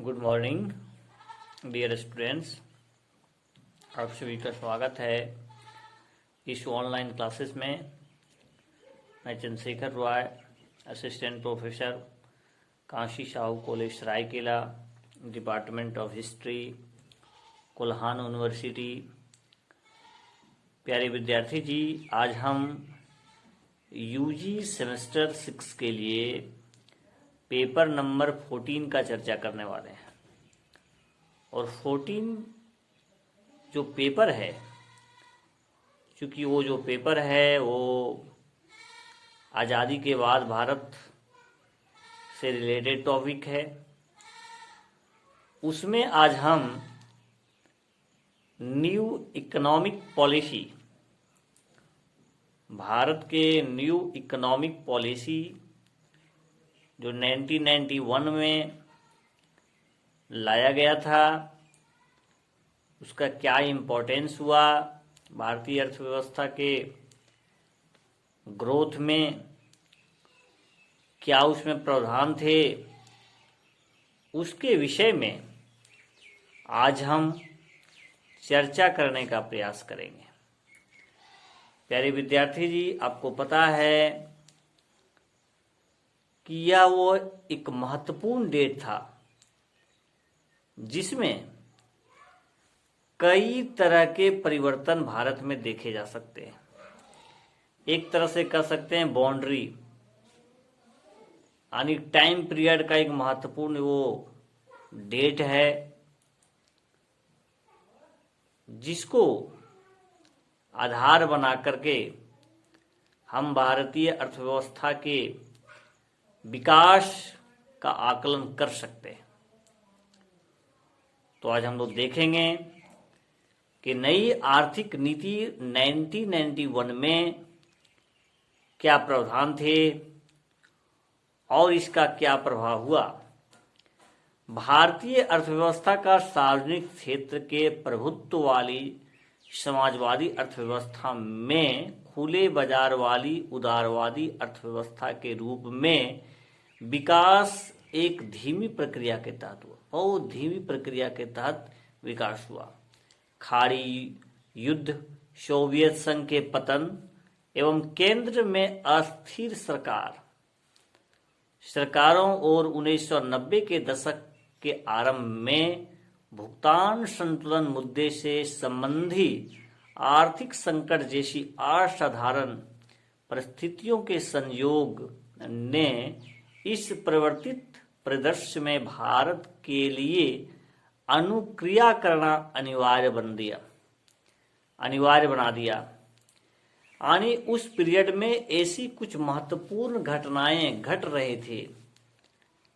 Good morning dear students. आप सभी का स्वागत है इस ऑनलाइन क्लासेस में। मैं Chandrashekhar Roy, assistant professor, Kashi Sahu college Saraikela, department of history, Kolhan university. प्यारे विद्यार्थी जी, आज हम यूजी सेमेस्टर 6 के लिए पेपर नंबर 14 का चर्चा करने वाले हैं। और 14 जो पेपर है, चूँकि वो जो पेपर है वो आज़ादी के बाद भारत से रिलेटेड टॉपिक है, उसमें आज हम न्यू इकोनॉमिक पॉलिसी, भारत के न्यू इकोनॉमिक पॉलिसी जो 1991 में लाया गया था, उसका क्या इम्पोर्टेंस हुआ भारतीय अर्थव्यवस्था के ग्रोथ में, क्या उसमें प्रावधान थे, उसके विषय में आज हम चर्चा करने का प्रयास करेंगे। प्यारे विद्यार्थी जी, आपको पता है कि यह वो एक महत्वपूर्ण डेट था जिसमें कई तरह के परिवर्तन भारत में देखे जा सकते हैं। एक तरह से कह सकते हैं बाउंड्री, यानी टाइम पीरियड का एक महत्वपूर्ण वो डेट है जिसको आधार बना करके हम भारतीय अर्थव्यवस्था के विकास का आकलन कर सकते हैं। तो आज हम लोग देखेंगे कि नई आर्थिक नीति 1991 में क्या प्रावधान थे और इसका क्या प्रभाव हुआ। भारतीय अर्थव्यवस्था का सार्वजनिक क्षेत्र के प्रभुत्व वाली समाजवादी अर्थव्यवस्था में खुले बाजार वाली उदारवादी अर्थव्यवस्था के रूप में विकास एक धीमी प्रक्रिया के तहत हुआ, बहुत धीमी प्रक्रिया के तहत विकास हुआ। खाड़ी युद्ध, सोवियत संघ के पतन एवं केंद्र में अस्थिर सरकारों और 1990 के दशक के आरंभ में भुगतान संतुलन मुद्दे से संबंधी आर्थिक संकट जैसी असाधारण परिस्थितियों के संयोग ने इस परिवर्तित परिदृश्य में भारत के लिए अनुक्रिया करना अनिवार्य बना दिया। यानी उस पीरियड में ऐसी कुछ महत्वपूर्ण घटनाएं घट रहे थे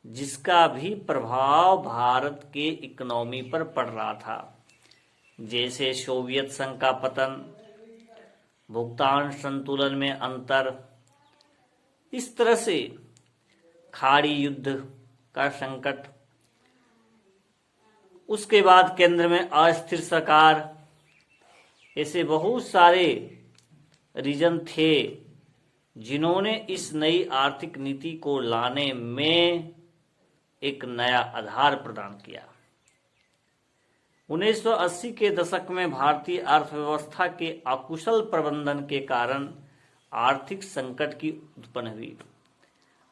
जिसका भी प्रभाव भारत के इकोनॉमी पर पड़ रहा था, जैसे सोवियत संघ का पतन, भुगतान संतुलन में अंतर। इस तरह से खाड़ी युद्ध का संकट, उसके बाद केंद्र में अस्थिर सरकार, ऐसे बहुत सारे रीजन थे जिन्होंने इस नई आर्थिक नीति को लाने में एक नया आधार प्रदान किया। 1980 के दशक में भारतीय अर्थव्यवस्था के अकुशल प्रबंधन के कारण आर्थिक संकट की उत्पन्न हुई।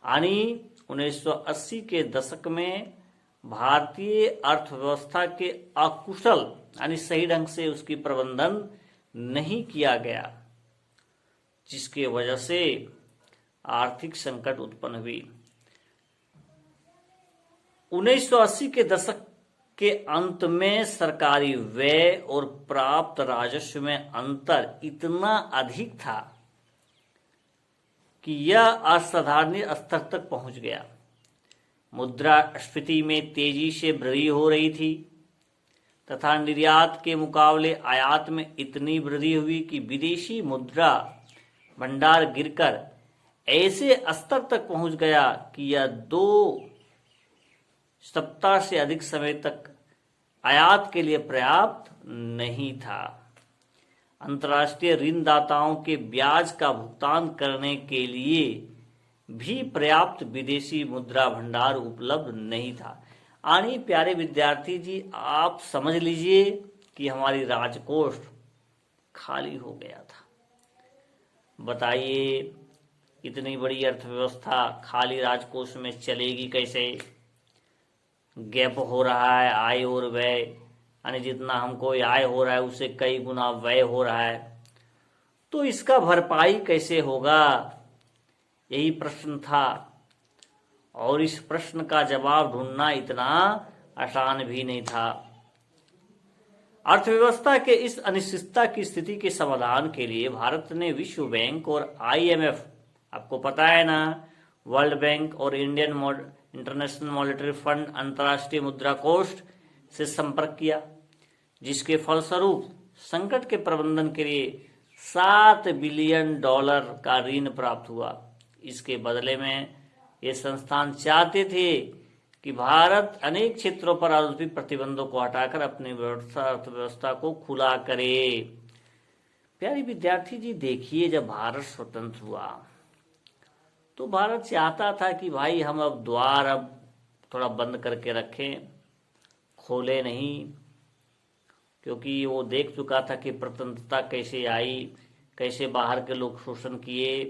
यानी 1980 के दशक में भारतीय अर्थव्यवस्था के अकुशल, यानी सही ढंग से उसकी प्रबंधन नहीं किया गया, जिसके वजह से आर्थिक संकट उत्पन्न हुई। 1980 के दशक के अंत में सरकारी व्यय और प्राप्त राजस्व में अंतर इतना अधिक था कि यह असाधारण स्तर तक पहुंच गया। मुद्रास्फीति में तेजी से वृद्धि हो रही थी तथा निर्यात के मुकाबले आयात में इतनी वृद्धि हुई कि विदेशी मुद्रा भंडार गिरकर ऐसे स्तर तक पहुंच गया कि यह 2 सप्ताह से अधिक समय तक आयात के लिए पर्याप्त नहीं था। अंतर्राष्ट्रीय ऋणदाताओं के ब्याज का भुगतान करने के लिए भी पर्याप्त विदेशी मुद्रा भंडार उपलब्ध नहीं था। यानी प्यारे विद्यार्थी जी, आप समझ लीजिए कि हमारी राजकोष खाली हो गया था। बताइए, इतनी बड़ी अर्थव्यवस्था खाली राजकोष में चलेगी कैसे? गैप हो रहा है आय और व्यय, यानी जितना हमको आय हो रहा है उससे कई गुना व्यय हो रहा है, तो इसका भरपाई कैसे होगा? यही प्रश्न था, और इस प्रश्न का जवाब ढूंढना इतना आसान भी नहीं था। अर्थव्यवस्था के इस अनिश्चितता की स्थिति के समाधान के लिए भारत ने विश्व बैंक और IMF, आपको पता है ना, वर्ल्ड बैंक और इंटरनेशनल मॉनेटरी फंड, अंतर्राष्ट्रीय मुद्रा कोष से संपर्क किया, जिसके फलस्वरूप संकट के प्रबंधन के लिए $7 बिलियन का ऋण प्राप्त हुआ। इसके बदले में ये संस्थान चाहते थे कि भारत अनेक क्षेत्रों पर आरोपित प्रतिबंधों को हटाकर अपनी अर्थव्यवस्था को खुला करे। प्यारे विद्यार्थी जी, देखिए, जब भारत स्वतंत्र हुआ तो भारत चाहता था कि भाई हम अब द्वार थोड़ा बंद करके रखें, खोले नहीं, क्योंकि वो देख चुका था कि स्वतंत्रता कैसे आई, कैसे बाहर के लोग शोषण किए।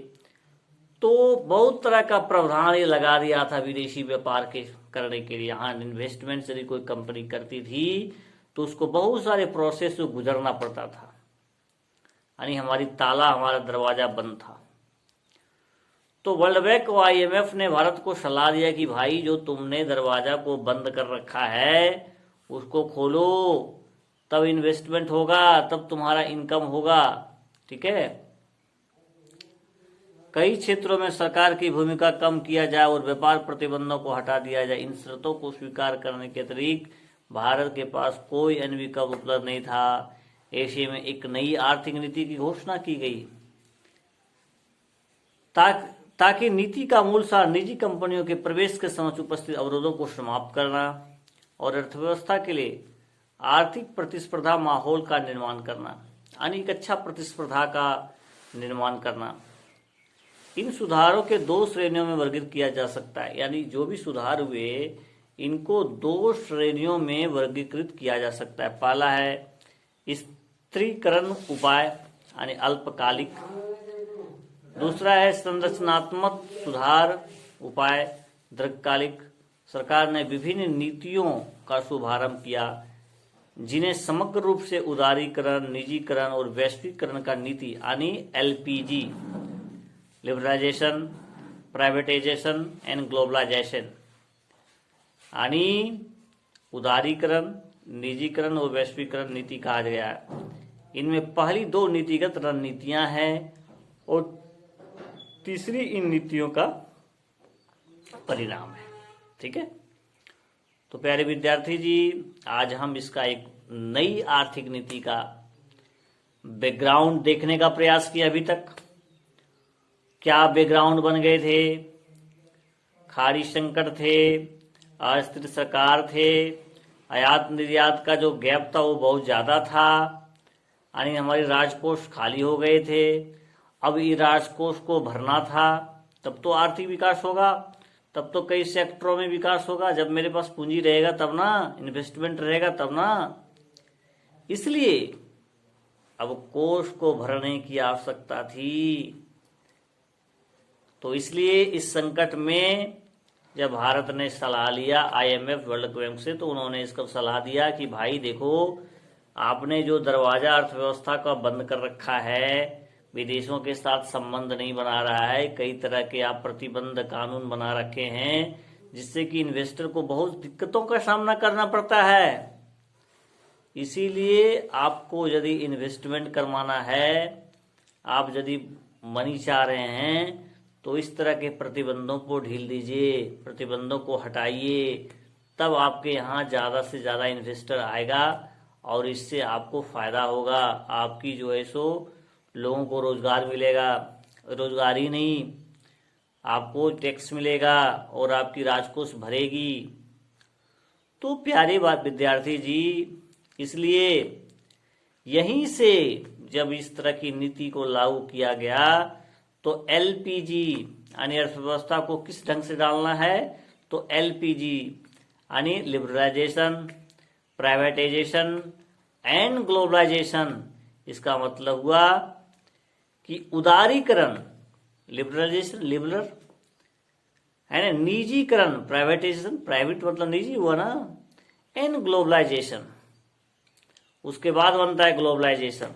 तो बहुत तरह का प्रावधान ये लगा दिया था विदेशी व्यापार के करने के लिए। यहाँ इन्वेस्टमेंट यदि कोई कंपनी करती थी तो उसको बहुत सारे प्रोसेस से गुजरना पड़ता था, यानी हमारा दरवाजा बंद था। तो वर्ल्ड बैंक और IMF ने भारत को सलाह दिया कि भाई, जो तुमने दरवाजा को बंद कर रखा है उसको खोलो, तब इन्वेस्टमेंट होगा, तब तुम्हारा इनकम होगा। ठीक है, कई क्षेत्रों में सरकार की भूमिका कम किया जाए और व्यापार प्रतिबंधों को हटा दिया जाए। इन शर्तों को स्वीकार करने के अतिरिक्त भारत के पास कोई अन्य विकल्प उपलब्ध नहीं था। ऐसे में एक नई आर्थिक नीति की घोषणा की गई, ताकि नीति का मूल सार निजी कंपनियों के प्रवेश के समक्ष उपस्थित अवरोधों को समाप्त करना और अर्थव्यवस्था के लिए आर्थिक प्रतिस्पर्धा माहौल का निर्माण करना, यानी एक अच्छा प्रतिस्पर्धा का निर्माण करना। इन सुधारों के 2 श्रेणियों में वर्गीकृत किया जा सकता है, यानी जो भी सुधार हुए इनको 2 श्रेणियों में वर्गीकृत किया जा सकता है। पहला है स्थिरीकरण उपाय, यानी अल्पकालिक। दूसरा है संरचनात्मक सुधार उपाय, दीर्घकालिक। सरकार ने विभिन्न नीतियों का शुभारंभ किया, जिन्हें समग्र रूप से उदारीकरण, निजीकरण और वैश्वीकरण का नीति, यानी LPG, liberalisation, privatisation and globalisation, यानी उदारीकरण, निजीकरण और वैश्वीकरण नीति कहा गया है। इनमें पहली 2 नीतिगत रणनीतियां हैं और तीसरी इन नीतियों का परिणाम है। ठीक है, तो प्यारे विद्यार्थी जी, आज हम इसका एक नई आर्थिक नीति का बैकग्राउंड देखने का प्रयास किया। अभी तक क्या बैकग्राउंड बन गए थे? खाड़ी संकट थे, अस्थिर सरकार थे, आयात निर्यात का जो गैप था वो बहुत ज्यादा था, यानी हमारे राजकोष खाली हो गए थे। अब ये राजकोष को भरना था, तब तो आर्थिक विकास होगा, तब तो कई सेक्टरों में विकास होगा। जब मेरे पास पूंजी रहेगा तब ना, इन्वेस्टमेंट रहेगा तब ना। इसलिए अब कोष को भरने की आवश्यकता थी। तो इसलिए इस संकट में जब भारत ने सलाह लिया IMF, वर्ल्ड बैंक से, तो उन्होंने इसको सलाह दिया कि भाई देखो, आपने जो दरवाजा अर्थव्यवस्था का बंद कर रखा है, विदेशों के साथ संबंध नहीं बना रहा है, कई तरह के आप प्रतिबंध कानून बना रखे हैं, जिससे कि इन्वेस्टर को बहुत दिक्कतों का सामना करना पड़ता है। इसीलिए आपको यदि इन्वेस्टमेंट करवाना है, आप यदि मनी चाह रहे हैं, तो इस तरह के प्रतिबंधों को ढील दीजिए, प्रतिबंधों को हटाइए, तब आपके यहाँ ज़्यादा से ज़्यादा इन्वेस्टर आएगा और इससे आपको फायदा होगा। आपकी जो है सो लोगों को रोजगार मिलेगा, रोजगार ही नहीं, आपको टैक्स मिलेगा और आपकी राजकोष भरेगी। तो प्यारे बात विद्यार्थी जी, इसलिए यहीं से जब इस तरह की नीति को लागू किया गया तो LPG, यानी अर्थव्यवस्था को किस ढंग से डालना है, तो LPG यानी लिबरलाइजेशन, प्राइवेटाइजेशन एंड ग्लोबलाइजेशन। इसका मतलब हुआ कि उदारीकरण, लिबरलाइजेशन लिबरल है ना, निजीकरण प्राइवेटाइजेशन, प्राइवेट मतलब निजी हुआ ना, एंड ग्लोबलाइजेशन, उसके बाद बनता है ग्लोबलाइजेशन।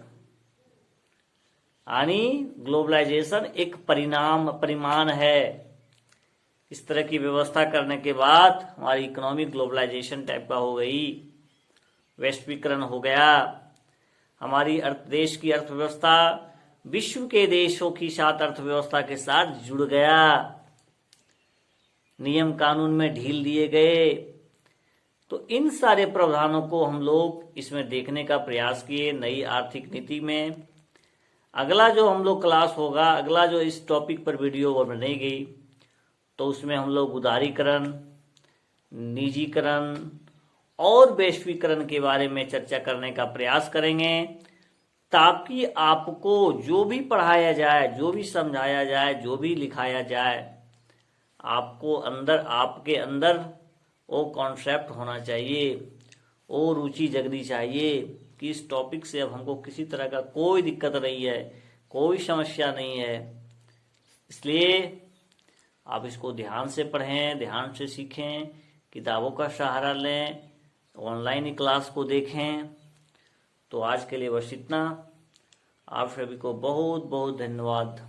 यानी ग्लोबलाइजेशन एक परिमाण है। इस तरह की व्यवस्था करने के बाद हमारी इकोनॉमी ग्लोबलाइजेशन टाइप का हो गई, वैश्वीकरण हो गया। हमारी देश की अर्थव्यवस्था विश्व के देशों की साथ अर्थव्यवस्था के साथ जुड़ गया, नियम कानून में ढील दिए गए। तो इन सारे प्रावधानों को हम लोग इसमें देखने का प्रयास किए नई आर्थिक नीति में। अगला जो हम लोग क्लास होगा, अगला जो इस टॉपिक पर वीडियो बनेगी, तो उसमें हम लोग उदारीकरण, निजीकरण और वैश्वीकरण के बारे में चर्चा करने का प्रयास करेंगे, ताकि आपको जो भी पढ़ाया जाए, जो भी समझाया जाए, जो भी लिखाया जाए, आपके अंदर वो कॉन्सेप्ट होना चाहिए, वो रुचि जगनी चाहिए कि इस टॉपिक से अब हमको किसी तरह का कोई दिक्कत नहीं है, कोई समस्या नहीं है। इसलिए आप इसको ध्यान से पढ़ें, ध्यान से सीखें, किताबों का सहारा लें, ऑनलाइन क्लास को देखें। तो आज के लिए बस इतना। आप सभी को बहुत बहुत धन्यवाद।